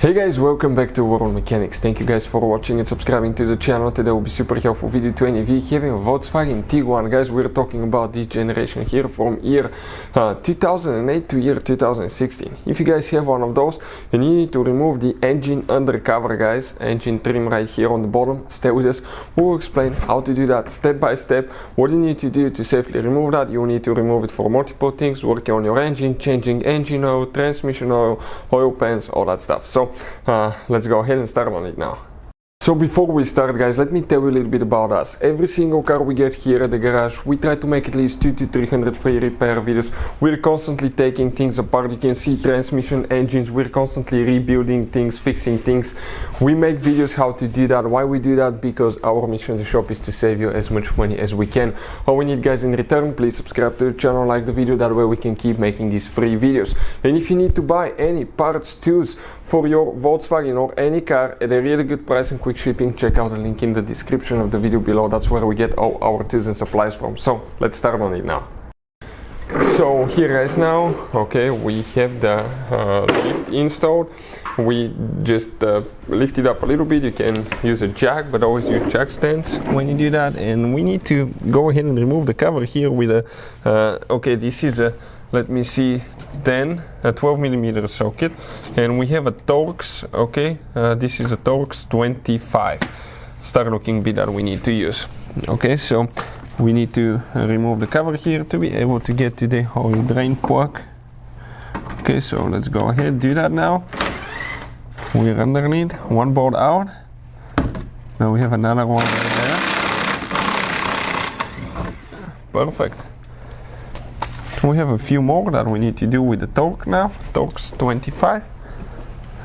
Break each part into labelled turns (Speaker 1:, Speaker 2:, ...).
Speaker 1: Hey guys, welcome back to World Mechanics. Thank you guys for watching and subscribing to the channel. Today will be super helpful video 20. We having a Volkswagen Tiguan. Guys, we're talking about this generation here from year 2008 to year 2016. If you guys have one of those, you need to remove the engine undercover, guys. Engine trim right here on the bottom. Stay with us. We'll explain how to do that step by step. What you need to do to safely remove that. You need to remove it for multiple things. Working on your engine, changing engine oil, transmission oil, oil pans, all that stuff. So let's go ahead and start on it now. So before we start, guys, let me tell you a little bit about us. Every single car we get here at the garage, we try to make at least 200 to 300 free repair videos. We're constantly taking things apart. You can see transmission, engines. We're constantly rebuilding things, fixing things. We make videos how to do that. Why we do that? Because our mission in the shop is to save you as much money as we can. All we need, guys, in return, please subscribe to the channel, like the video. That way we can keep making these free videos. And if you need to buy any parts, tools for your Volkswagen or any car at a really good price and quick shipping, check out the link in the description of the video below. That's where we get all our tools and supplies from. So let's start on it now. So here, guys, now, okay, we have the lift installed. We just lift it up a little bit. You can use a jack, but always use jack stands when you do that. And we need to go ahead and remove the cover here with a okay, this is a, let me see, a 12 millimeter socket, and we have a Torx. Okay, this is a Torx 25 star looking bit that we need to use. Okay, so we need to remove the cover here to be able to get to the oil drain plug. Okay, so let's go ahead, do that now. We're underneath, one bolt out. Now we have another one right there. Perfect. We have a few more that we need to do with the Torx now, Torx 25.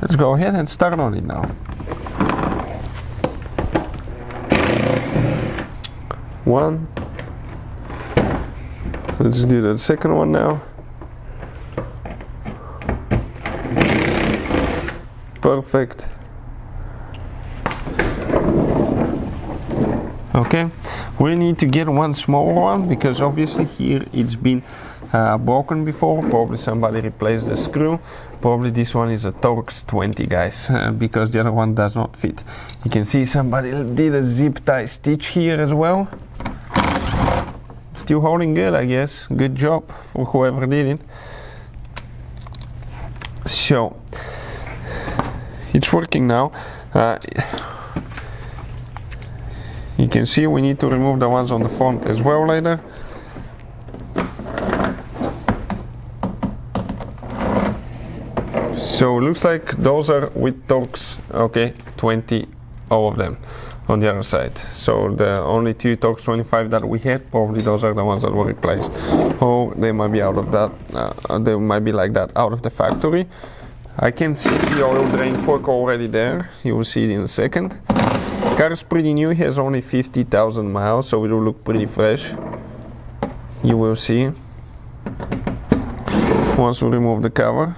Speaker 1: Let's go ahead and start on it now. One. Let's do the second one now. Perfect. Okay, we need to get one small one because obviously here it's been broken before. Probably somebody replaced the screw. Probably this one is a Torx 20, guys, because the other one does not fit. You can see somebody did a zip tie stitch here as well. Still holding good, I guess. Good job for whoever did it. So it's working now. You can see we need to remove the ones on the front as well later. So it looks like those are with Torx, okay, 20, all of them on the other side. So the only two Torx 25 that we had, probably those are the ones that were replaced. Or they might be out of that, they might be like that out of the factory. I can see the oil drain plug already there. You will see it in a second. Car is pretty new, has only 50,000 miles, so it will look pretty fresh. You will see once we remove the cover.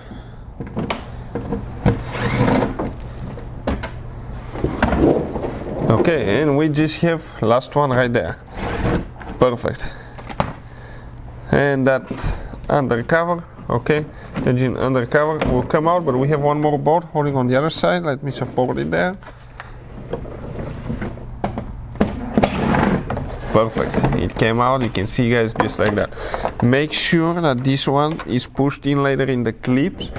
Speaker 1: Okay, and we just have last one right there. Perfect. And that undercover, okay, engine undercover will come out, but we have one more bolt holding on the other side. Let me support it there. Perfect. It came out. You can see, guys, just like that. Make sure that this one is pushed in later in the clips.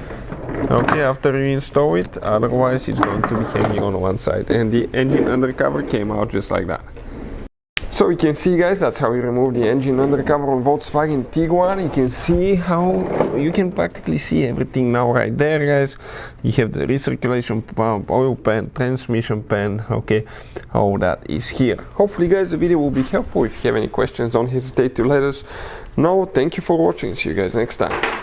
Speaker 1: Okay, after you install it, otherwise it's going to be hanging on one side. And the engine undercover came out just like that. So you can see, guys, that's how we remove the engine undercover on Volkswagen Tiguan. You can see how you can practically see everything now right there, guys. You have the recirculation pump, oil pan, transmission pan, okay, all that is here. Hopefully, guys, the video will be helpful. If you have any questions, don't hesitate to let us know. Thank you for watching. See you guys next time.